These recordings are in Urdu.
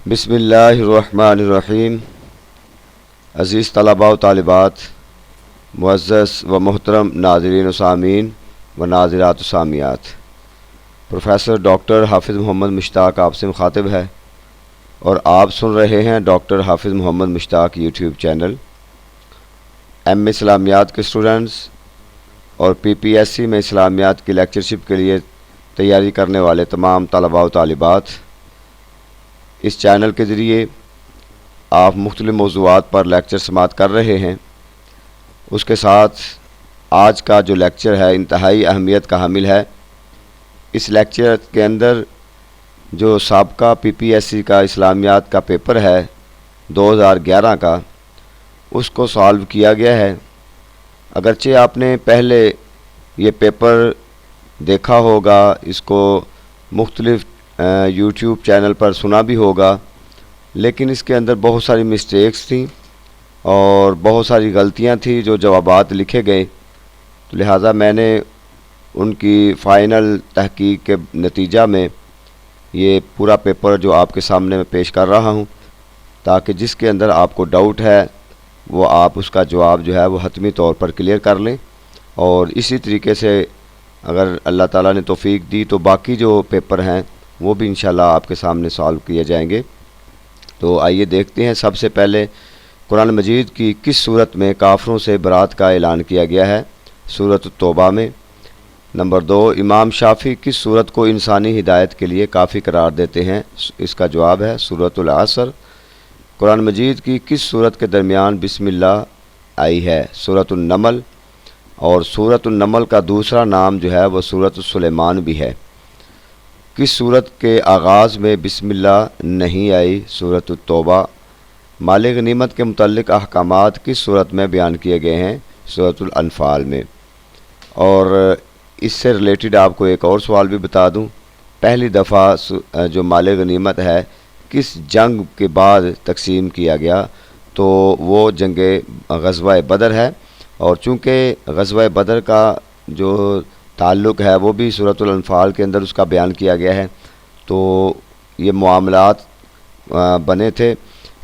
بسم اللہ الرحمن الرحیم۔ عزیز طلباء و طالبات، معزز و محترم ناظرین و سامعین و ناظرات و سامعات، پروفیسر ڈاکٹر حافظ محمد مشتاق آپ سے مخاطب ہے اور آپ سن رہے ہیں ڈاکٹر حافظ محمد مشتاق یوٹیوب چینل۔ ایم اے اسلامیات کے اسٹوڈنٹس اور پی پی ایس سی میں اسلامیات کی لیکچرشپ کے لیے تیاری کرنے والے تمام طلباء و طالبات، اس چینل کے ذریعے آپ مختلف موضوعات پر لیکچر سماعت کر رہے ہیں۔ اس کے ساتھ آج کا جو لیکچر ہے انتہائی اہمیت کا حامل ہے۔ اس لیکچر کے اندر جو سابقہ پی پی ایس سی کا اسلامیات کا پیپر ہے 2011 کا، اس کو سالو کیا گیا ہے۔ اگرچہ آپ نے پہلے یہ پیپر دیکھا ہوگا، اس کو مختلف یوٹیوب چینل پر سنا بھی ہوگا، لیکن اس کے اندر بہت ساری مسٹیکس تھیں اور بہت ساری غلطیاں تھیں جو جوابات لکھے گئے، تو لہٰذا میں نے ان کی فائنل تحقیق کے نتیجہ میں یہ پورا پیپر جو آپ کے سامنے میں پیش کر رہا ہوں، تاکہ جس کے اندر آپ کو ڈاؤٹ ہے وہ آپ اس کا جواب جو ہے وہ حتمی طور پر کلیئر کر لیں، اور اسی طریقے سے اگر اللہ تعالیٰ نے توفیق دی تو باقی جو پیپر ہیں وہ بھی انشاءاللہ آپ کے سامنے سالو کیے جائیں گے۔ تو آئیے دیکھتے ہیں۔ سب سے پہلے قرآن مجید کی کس صورت میں کافروں سے برات کا اعلان کیا گیا ہے؟ سورۃ التوبہ میں۔ نمبر 2، امام شافعی کس صورت کو انسانی ہدایت کے لیے کافی قرار دیتے ہیں؟ اس کا جواب ہے سورۃ العصر۔ قرآن مجید کی کس صورت کے درمیان بسم اللہ آئی ہے؟ سورۃ النمل، اور سورۃ النمل کا دوسرا نام جو ہے وہ سورۃ سلیمان بھی ہے۔ کس صورت کے آغاز میں بسم اللہ نہیں آئی؟ سورۃ التوبہ۔ مال غنیمت کے متعلق احکامات کس صورت میں بیان کیے گئے ہیں؟ سورۃ الانفال میں۔ اور اس سے ریلیٹڈ آپ کو ایک اور سوال بھی بتا دوں، پہلی دفعہ جو مال غنیمت ہے کس جنگ کے بعد تقسیم کیا گیا؟ تو وہ جنگ غزوہ بدر ہے، اور چونکہ غزوہ بدر کا جو تعلق ہے وہ بھی سورۃ الانفال کے اندر اس کا بیان کیا گیا ہے، تو یہ معاملات بنے تھے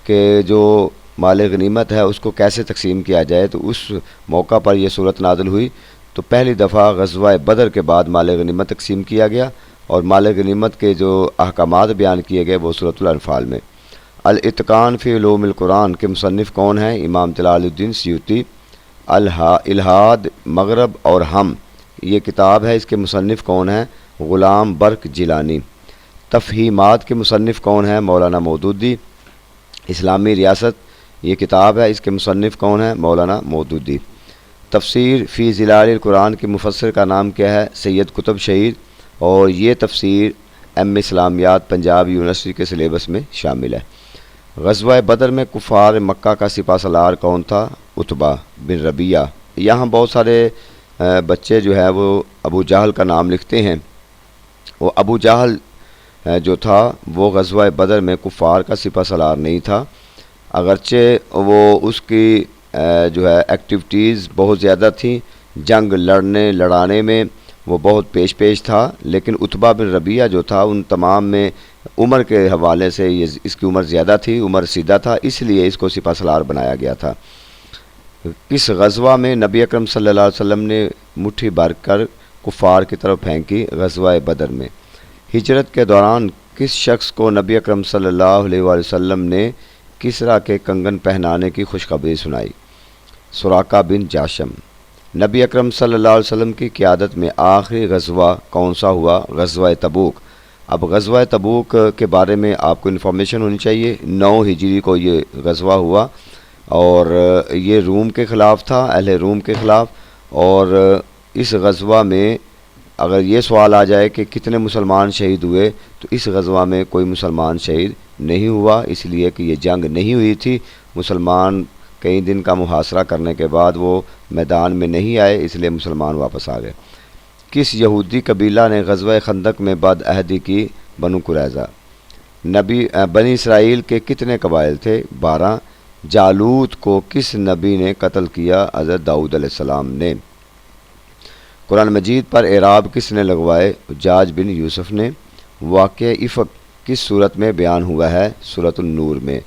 کہ جو مال غنیمت ہے اس کو کیسے تقسیم کیا جائے، تو اس موقع پر یہ صورت نازل ہوئی۔ تو پہلی دفعہ غزوہ بدر کے بعد مال غنیمت تقسیم کیا گیا، اور مال غنیمت کے جو احکامات بیان کیے گئے وہ سورۃ الانفال میں۔ الاتقان فی علوم القرآن کے مصنف کون ہیں؟ امام جلال الدین سیوطی۔ الہاد، مغرب اور ہم، یہ کتاب ہے، اس کے مصنف کون ہیں؟ غلام برق جیلانی۔ تفہیمات کے مصنف کون ہیں؟ مولانا مودودی۔ اسلامی ریاست، یہ کتاب ہے، اس کے مصنف کون ہیں؟ مولانا مودودی۔ تفسیر فی ظلال القرآن کے مفسر کا نام کیا ہے؟ سید قطب شہید، اور یہ تفسیر ایم اسلامیات پنجاب یونیورسٹی کے سلیبس میں شامل ہے۔ غزوہ بدر میں کفار مکہ کا سپہ سالار کون تھا؟ عتبہ بن ربیعہ۔ یہاں بہت سارے بچے جو ہے وہ ابو جہل کا نام لکھتے ہیں۔ وہ ابو جہل جو تھا وہ غزوہ بدر میں کفار کا سپہ سالار نہیں تھا، اگرچہ وہ اس کی جو ہے ایکٹیویٹیز بہت زیادہ تھیں، جنگ لڑانے میں وہ بہت پیش تھا، لیکن عتبہ بن ربیعہ جو تھا ان تمام میں عمر کے حوالے سے اس کی عمر زیادہ تھی، عمر سیدھا تھا، اس لیے اس کو سپہ سالار بنایا گیا تھا۔ کس غزوہ میں نبی اکرم صلی اللہ علیہ وسلم نے مٹھی بھر کر کفار کی طرف پھینکی؟ غزوہ بدر میں۔ ہجرت کے دوران کس شخص کو نبی اکرم صلی اللہ علیہ وآلہ وسلم نے کسریٰ کے کنگن پہنانے کی خوشخبری سنائی؟ سراقہ بن جاشم۔ نبی اکرم صلی اللہ علیہ وسلم کی قیادت میں آخری غزوہ کون سا ہوا؟ غزوہ تبوک۔ اب غزوہ تبوک کے بارے میں آپ کو انفارمیشن ہونی چاہیے۔ 9 ہجری کو یہ غزوہ ہوا، اور یہ روم کے خلاف تھا، اہل روم کے خلاف۔ اور اس غزوہ میں اگر یہ سوال آ جائے کہ کتنے مسلمان شہید ہوئے، تو اس غزوہ میں کوئی مسلمان شہید نہیں ہوا، اس لیے کہ یہ جنگ نہیں ہوئی تھی۔ مسلمان کئی دن کا محاصرہ کرنے کے بعد وہ میدان میں نہیں آئے، اس لیے مسلمان واپس آ گئے۔ کس یہودی قبیلہ نے غزوہ خندق میں بد عہدی کی؟ بنو قریظہ۔ بنی اسرائیل کے کتنے قبائل تھے؟ 12۔ جالوت کو کس نبی نے قتل کیا؟ حضرت داؤد علیہ السلام نے۔ قرآن مجید پر اعراب کس نے لگوائے؟ حجاج بن یوسف نے۔ واقعہ افق کس صورت میں بیان ہوا ہے؟ سورۃ النور میں۔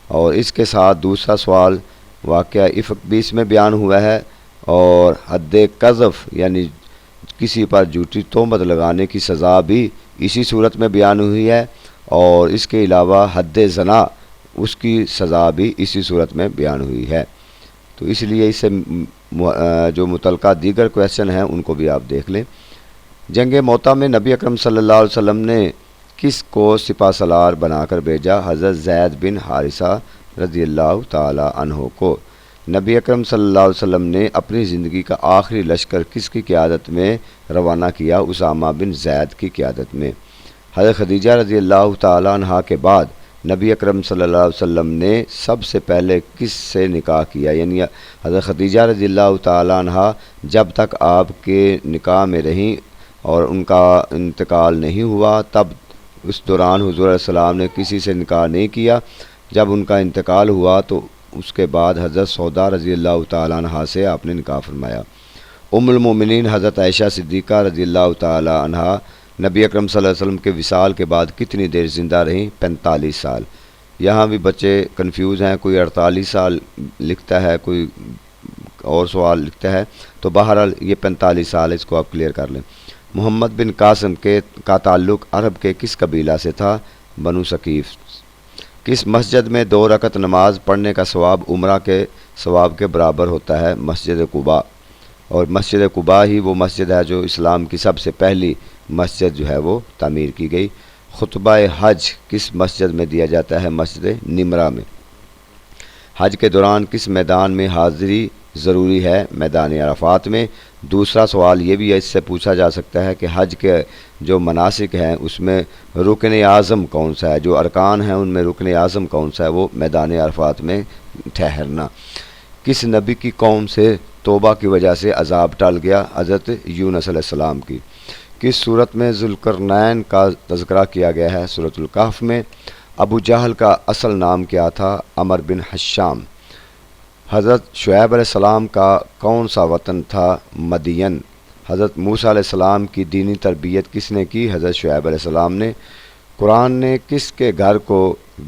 اور اس کے ساتھ دوسرا سوال واقعہ افک 20 میں بیان ہوا ہے، اور حد قذف یعنی کسی پر جھوٹی تہمت لگانے کی سزا بھی اسی صورت میں بیان ہوئی ہے، اور اس کے علاوہ حد زنا اس کی سزا بھی اسی صورت میں بیان ہوئی ہے۔ تو اس لیے اس سے جو متعلقہ دیگر کویسچن ہیں ان کو بھی آپ دیکھ لیں۔ جنگ موتا میں نبی اکرم صلی اللہ علیہ وسلم نے کس کو سپہ سالار بنا کر بھیجا؟ حضرت زید بن حارثہ رضی اللہ تعالی عنہ کو۔ نبی اکرم صلی اللہ علیہ وسلم نے اپنی زندگی کا آخری لشکر کس کی قیادت میں روانہ کیا؟ اسامہ بن زید کی قیادت میں۔ حضرت خدیجہ رضی اللہ تعالی عنہ کے بعد نبی اکرم صلی اللہ علیہ وسلم نے سب سے پہلے کس سے نکاح کیا؟ یعنی حضرت خدیجہ رضی اللہ تعالی عنہ جب تک آپ کے نکاح میں رہیں اور ان کا انتقال نہیں ہوا، تب اس دوران حضور علیہ السلام نے کسی سے نکاح نہیں کیا۔ جب ان کا انتقال ہوا تو اس کے بعد حضرت سودا رضی اللہ تعالی عنہ سے آپ نے نکاح فرمایا۔ ام المومنین حضرت عائشہ صدیقہ رضی اللہ تعالی عنہ نبی اکرم صلی اللہ علیہ وسلم کے وصال کے بعد کتنی دیر زندہ رہیں؟ 45 سال۔ یہاں بھی بچے کنفیوز ہیں، کوئی 48 سال لکھتا ہے، کوئی اور سوال لکھتا ہے، تو بہرحال یہ 45 سال، اس کو آپ کلیئر کر لیں۔ محمد بن قاسم کا تعلق عرب کے کس قبیلہ سے تھا؟ بنو ثقیف۔ کس مسجد میں 2 رکعت نماز پڑھنے کا ثواب عمرہ کے ثواب کے برابر ہوتا ہے؟ مسجد قباء۔ اور مسجد قباء ہی وہ مسجد ہے جو اسلام کی سب سے پہلی مسجد جو ہے وہ تعمیر کی گئی۔ خطبہ حج کس مسجد میں دیا جاتا ہے؟ مسجد نمرہ میں۔ حج کے دوران کس میدان میں حاضری ضروری ہے؟ میدان عرفات میں۔ دوسرا سوال یہ بھی اس سے پوچھا جا سکتا ہے کہ حج کے جو مناسک ہیں اس میں رکن اعظم کون سا ہے؟ جو ارکان ہیں ان میں رکن اعظم کون سا ہے؟ وہ میدان عرفات میں ٹھہرنا۔ کس نبی کی قوم سے توبہ کی وجہ سے عذاب ٹل گیا؟ حضرت یونس علیہ السلام کی۔ کس صورت میں ذوالقرنین کا تذکرہ کیا گیا ہے؟ سورۃ الکہف میں۔ ابو جہل کا اصل نام کیا تھا؟ عمر بن حشام۔ حضرت شعیب علیہ السلام کا کون سا وطن تھا؟ مدین۔ حضرت موسیٰ علیہ السلام کی دینی تربیت کس نے کی؟ حضرت شعیب علیہ السلام نے۔ قرآن نے کس کے گھر کو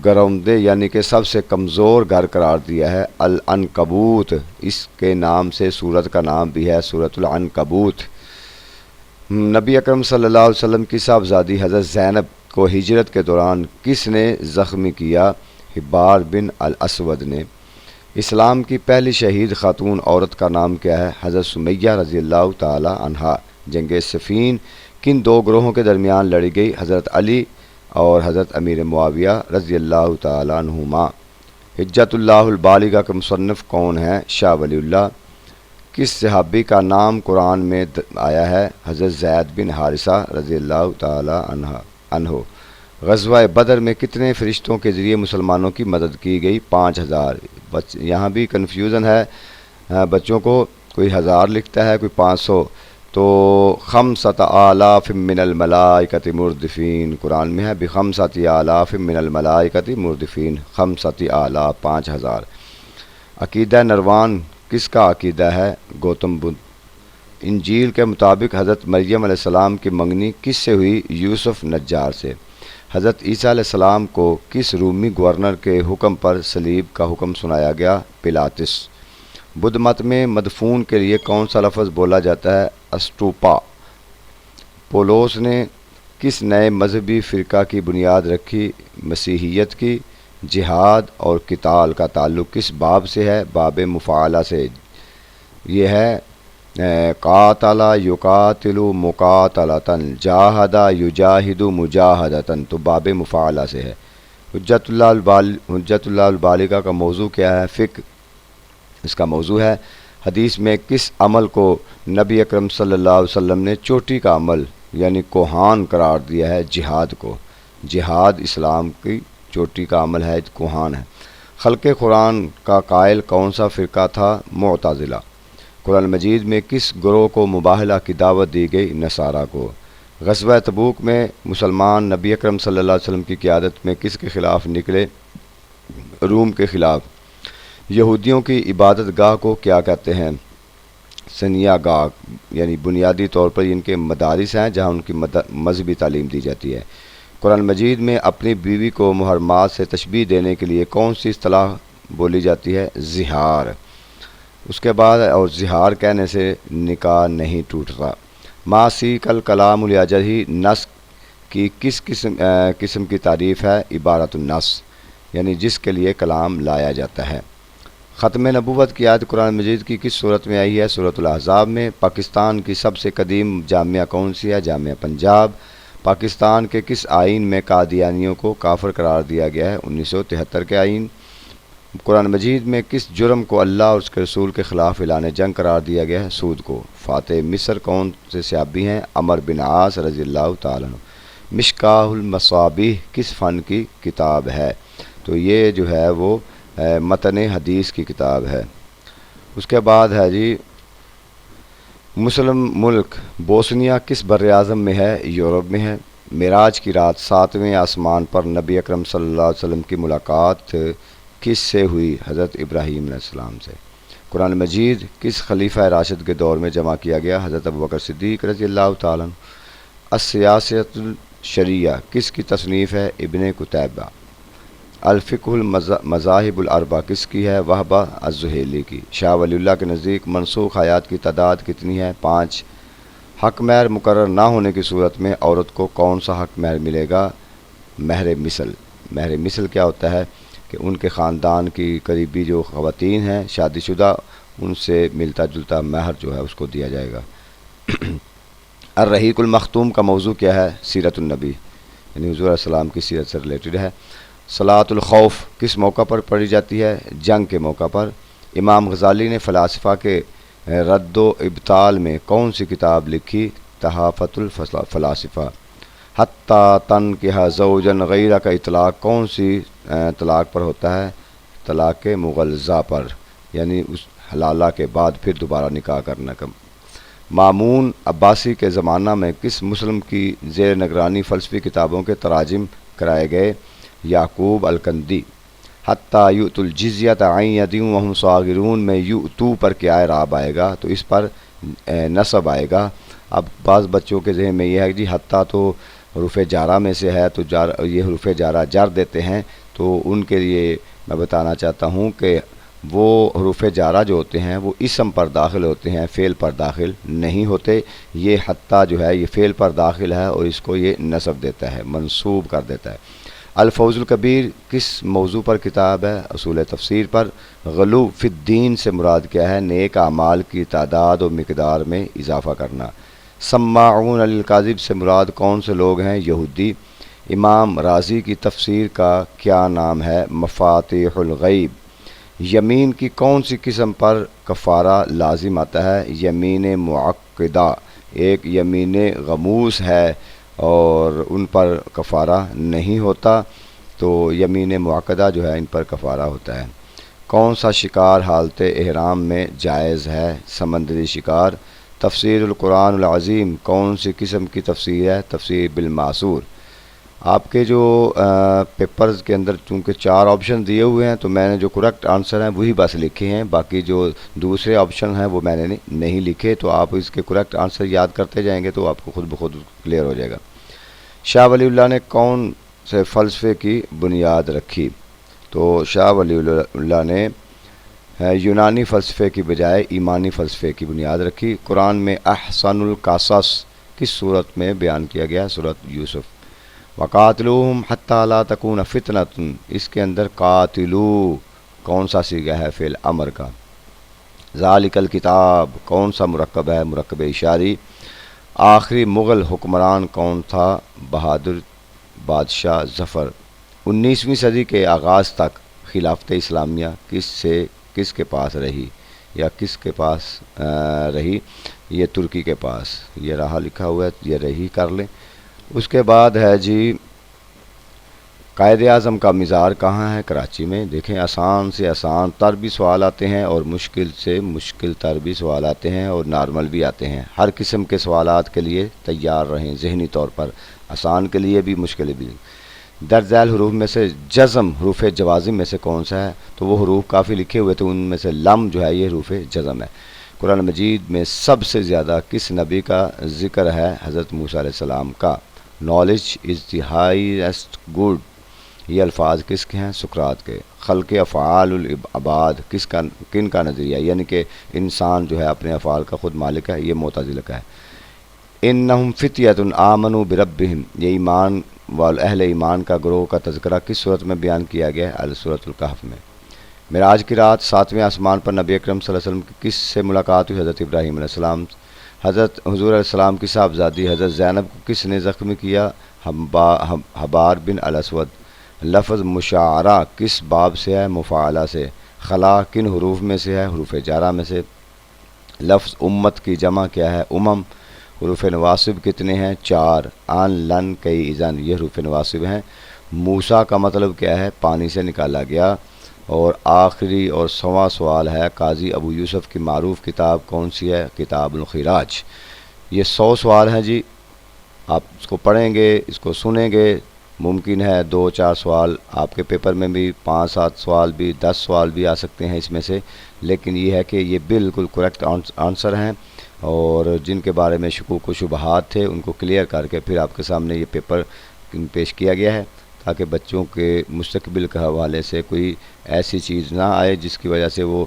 گرمدے یعنی کہ سب سے کمزور گھر قرار دیا ہے؟ العنکبوت۔ اس کے نام سے سورت کا نام بھی ہے سورۃ العنکبوت۔ نبی اکرم صلی اللہ علیہ وسلم کی صاحبزادی حضرت زینب کو ہجرت کے دوران کس نے زخمی کیا؟ حبار بن الاسود نے۔ اسلام کی پہلی شہید خاتون عورت کا نام کیا ہے؟ حضرت سمیہ رضی اللہ تعالی عنہا۔ جنگ صفین کن 2 گروہوں کے درمیان لڑی گئی؟ حضرت علی اور حضرت امیر معاویہ رضی اللہ تعالی عنہما۔ حجت اللہ البالغہ کا مصنف کون ہے؟ شاہ ولی اللہ۔ کس صحابی کا نام قرآن میں آیا ہے؟ حضرت زید بن حارثہ رضی اللہ تعالی عنہ۔ غزوہ بدر میں کتنے فرشتوں کے ذریعے مسلمانوں کی مدد کی گئی؟ 5000۔ یہاں بھی کنفیوژن ہے بچوں کو، کوئی 1000 لکھتا ہے، کوئی 500، تو 5,000 من الملائکۃ مردفین قرآن میں ہے، ب5,000 من الملائکۃ مردفین، 5,000 5000۔ عقیدہ نروان کس کا عقیدہ ہے؟ گوتم بدھ۔ انجیل کے مطابق حضرت مریم علیہ السلام کی منگنی کس سے ہوئی؟ یوسف نجار سے۔ حضرت عیسیٰ علیہ السلام کو کس رومی گورنر کے حکم پر صلیب کا حکم سنایا گیا؟ پلاطس۔ بدھ مت میں مدفون کے لیے کون سا لفظ بولا جاتا ہے؟ اسٹوپا۔ پولوس نے کس نئے مذہبی فرقہ کی بنیاد رکھی؟ مسیحیت کی۔ جہاد اور قتال کا تعلق کس باب سے ہے؟ باب مفاعلہ سے۔ یہ ہے قاتل یقاتل مقاتلتن، جاہد یجاہد مجاہدتن، تو باب مفاعلہ سے ہے۔ حجت اللہ البالغہ کا موضوع کیا ہے؟ فقہ۔ اس کا موضوع ہے حدیث میں کس عمل کو نبی اکرم صلی اللہ علیہ وسلم نے چوٹی کا عمل یعنی کوہان قرار دیا ہے؟ جہاد کو۔ جہاد اسلام کی چوٹی کا عمل ہے، کوہان ہے۔ خلق قرآن کا قائل کون سا فرقہ تھا؟ معتزلہ۔ قرآن مجید میں کس گروہ کو مباہلہ کی دعوت دی گئی؟ نصارہ کو۔ غزوہ تبوک میں مسلمان نبی اکرم صلی اللہ علیہ وسلم کی قیادت میں کس کے خلاف نکلے؟ روم کے خلاف۔ یہودیوں کی عبادت گاہ کو کیا کہتے ہیں؟ سنیا گاہ، یعنی بنیادی طور پر ان کے مدارس ہیں جہاں ان کی مذہبی تعلیم دی جاتی ہے۔ قرآن مجید میں اپنی بیوی کو محرمات سے تشبیہ دینے کے لیے کون سی اصطلاح بولی جاتی ہے؟ زہار۔ اس کے بعد اور زہار کہنے سے نکاح نہیں ٹوٹتا۔ ما سیق الکلام الاجہی نص کی کس قسم کی تعریف ہے؟ عبارت النص، یعنی جس کے لیے کلام لایا جاتا ہے۔ ختم نبوت کی آیت قرآن مجید کی کس صورت میں آئی ہے؟ سورۃ الاحزاب میں۔ پاکستان کی سب سے قدیم جامعہ کون سی ہے؟ جامعہ پنجاب۔ پاکستان کے کس آئین میں قادیانیوں کو کافر قرار دیا گیا ہے؟ 1973 کے آئین۔ قرآن مجید میں کس جرم کو اللہ اور اس کے رسول کے خلاف اعلان جنگ قرار دیا گیا ہے؟ سود کو۔ فاتح مصر کون سے صحابی ہیں؟ عمر بن عاص رضی اللہ تعالیٰ عنہ۔ مشکاہ المصابیح کس فن کی کتاب ہے؟ تو یہ جو ہے وہ متن حدیث کی کتاب ہے۔ اس کے بعد ہے جی مسلم ملک بوسنیا کس بر اعظم میں ہے؟ یورپ میں ہے۔ معراج کی رات 7ویں آسمان پر نبی اکرم صلی اللہ علیہ وسلم کی ملاقات کس سے ہوئی؟ حضرت ابراہیم علیہ السلام سے۔ قرآن مجید کس خلیفہ راشد کے دور میں جمع کیا گیا؟ حضرت ابوبکر صدیق رضی اللہ تعالیٰ عنہ۔ السیاست الشرعیہ کس کی تصنیف ہے؟ ابن قتیبہ۔ الفقہ المذاہب الاربع کس کی ہے؟ وہبہ الزہیلی کی۔ شاہ ولی اللہ کے نزدیک منسوخ آیات کی تعداد کتنی ہے؟ 5۔ حق مہر مقرر نہ ہونے کی صورت میں عورت کو کون سا حق مہر ملے گا؟ مہر مثل۔ مہر مثل کیا ہوتا ہے کہ ان کے خاندان کی قریبی جو خواتین ہیں شادی شدہ، ان سے ملتا جلتا مہر جو ہے اس کو دیا جائے گا۔ الرحیق المختوم کا موضوع کیا ہے؟ سیرت النبی، یعنی حضور علیہ السلام کی سیرت سے ریلیٹڈ ہے۔ صلاۃ الخوف کس موقع پر پڑھی جاتی ہے؟ جنگ کے موقع پر۔ امام غزالی نے فلاسفہ کے رد و ابطال میں کون سی کتاب لکھی؟ تحافۃ الفلاسفہ۔ حتیٰ تنکح زوجا غیرہ کا اطلاق کون سی طلاق پر ہوتا ہے؟ طلاق مغلظہ پر، یعنی اس حلالہ کے بعد پھر دوبارہ نکاح کرنا کا۔ مامون عباسی کے زمانہ میں کس مسلم کی زیر نگرانی فلسفی کتابوں کے تراجم کرائے گئے؟ یعقوب الکندی۔ حتیٰ یؤت الجزیۃ عن ید وہم صاغرون میں یؤتو پر کیا اعراب آئے گا؟ تو اس پر نصب آئے گا۔ اب بعض بچوں کے ذہن میں یہ ہے کہ جی حتیٰ تو حروف جارہ میں سے ہے، تو یہ حروف جارہ جر دیتے ہیں، تو ان کے لیے میں بتانا چاہتا ہوں کہ وہ حروف جارہ جو ہوتے ہیں وہ اسم پر داخل ہوتے ہیں، فعل پر داخل نہیں ہوتے۔ یہ حتیٰ جو ہے یہ فعل پر داخل ہے اور اس کو یہ نصب دیتا ہے، منصوب کر دیتا ہے۔ الفوز الکبیر کس موضوع پر کتاب ہے؟ اصول تفسیر پر۔ غلو فی الدین سے مراد کیا ہے؟ نیک اعمال کی تعداد و مقدار میں اضافہ کرنا۔ سماعون للکاذب سے مراد کون سے لوگ ہیں؟ یہودی۔ امام رازی کی تفسیر کا کیا نام ہے؟ مفاتیح الغیب۔ یمین کی کون سی قسم پر کفارہ لازم آتا ہے؟ یمین معقدہ۔ ایک یمین غموس ہے اور ان پر کفارہ نہیں ہوتا، تو یمین معقدہ جو ہے ان پر کفارہ ہوتا ہے۔ کون سا شکار حالت احرام میں جائز ہے؟ سمندری شکار۔ تفسیر القرآن العظیم کون سی قسم کی تفسیر ہے؟ تفسیر بالمعصور۔ آپ کے جو پیپرز کے اندر چونکہ 4 آپشن دیے ہوئے ہیں، تو میں نے جو کریکٹ آنسر ہیں وہی بس لکھے ہیں، باقی جو دوسرے آپشن ہیں وہ میں نے نہیں لکھے، تو آپ اس کے کریکٹ آنسر یاد کرتے جائیں گے تو آپ کو خود بخود کلیئر ہو جائے گا۔ شاہ ولی اللہ نے کون سے فلسفے کی بنیاد رکھی؟ تو شاہ ولی اللہ نے یونانی فلسفے کی بجائے ایمانی فلسفے کی بنیاد رکھی۔ قرآن میں احسن القصص کس صورت میں بیان کیا گیا؟ سورۃ یوسف۔ وقاتلوہم حتی لا تکون فتنۃ، اس کے اندر قاتلو کون سا صیغہ ہے؟ فعل امر کا۔ ذالک الکتاب کون سا مرکب ہے؟ مرکب اشاری۔ آخری مغل حکمران کون تھا؟ بہادر بادشاہ ظفر۔ 19ویں صدی کے آغاز تک خلافت اسلامیہ کس کے پاس رہی یا کس کے پاس رہی؟ یہ ترکی کے پاس، یہ رہا لکھا ہوا ہے، یہ رہی کر لیں۔ اس کے بعد ہے جی قائد اعظم کا مزار کہاں ہے؟ کراچی میں۔ دیکھیں آسان سے آسان تر بھی سوال آتے ہیں اور مشکل سے مشکل تر بھی سوال آتے ہیں اور نارمل بھی آتے ہیں۔ ہر قسم کے سوالات کے لیے تیار رہیں ذہنی طور پر، آسان کے لیے بھی مشکل بھی۔ درج ذیل حروف میں سے جزم حروف جوازم میں سے کون سا ہے؟ تو وہ حروف کافی لکھے ہوئے تھے، ان میں سے لم جو ہے یہ حروف جزم ہے۔ قرآن مجید میں سب سے زیادہ کس نبی کا ذکر ہے؟ حضرت موسیٰ علیہ السلام کا۔ Knowledge is the highest good. یہ الفاظ کس کے ہیں؟ سقراط کے. خلق افعال العباد کن کا نظریہ، یعنی کہ انسان جو ہے اپنے افعال کا خود مالک ہے، یہ معتزلہ کا ہے. انہم فتیۃ آمنوا بربہم، یہ ایمان اہل ایمان کا گروہ کا تذکرہ کس صورت میں بیان کیا گیا ہے؟ سورۃ الکہف میں. معراج کی رات 7ویں آسمان پر نبی اکرم صلی اللہ علیہ وسلم کی کس سے ملاقات ہوئی؟ حضرت ابراہیم علیہ السلام. حضرت حضور علیہ السلام کی صاحبزادی حضرت زینب کو کس نے زخمی کیا؟ حبار بن الاسود. لفظ مشاعرہ کس باب سے ہے؟ مفاعلہ سے. خلا کن حروف میں سے ہے؟ حروف جارہ میں سے. لفظ امت کی جمع کیا ہے؟ امم. حروف نواصب کتنے ہیں؟ 4. آن لن کئی اذن، یہ حروف نواصب ہیں. موسیٰ کا مطلب کیا ہے؟ پانی سے نکالا گیا. اور آخری اور 100واں سوال ہے، قاضی ابو یوسف کی معروف کتاب کون سی ہے؟ کتاب الخراج. یہ 100 سوال ہیں جی. آپ اس کو پڑھیں گے، اس کو سنیں گے، ممکن ہے 2-4 سوال آپ کے پیپر میں بھی 5-7 سوال بھی 10 سوال بھی آ سکتے ہیں اس میں سے، لیکن یہ ہے کہ یہ بالکل کریکٹ آنسر ہیں، اور جن کے بارے میں شکوک و شبہات تھے ان کو کلیئر کر کے پھر آپ کے سامنے یہ پیپر پیش کیا گیا ہے، تاکہ بچوں کے مستقبل کے حوالے سے کوئی ایسی چیز نہ آئے جس کی وجہ سے وہ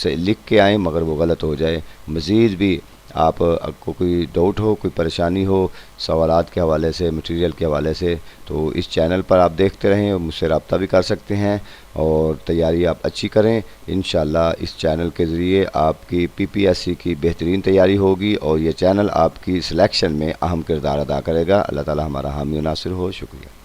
لکھ کے آئیں مگر وہ غلط ہو جائے. مزید بھی آپ کو کوئی ڈاؤٹ ہو، کوئی پریشانی ہو سوالات کے حوالے سے، مٹیریل کے حوالے سے، تو اس چینل پر آپ دیکھتے رہیں اور مجھ سے رابطہ بھی کر سکتے ہیں، اور تیاری آپ اچھی کریں. انشاءاللہ اس چینل کے ذریعے آپ کی PPSC کی بہترین تیاری ہوگی، اور یہ چینل آپ کی سلیکشن میں اہم کردار ادا کرے گا. اللہ تعالی ہمارا حامی و ناصر ہو. شکریہ.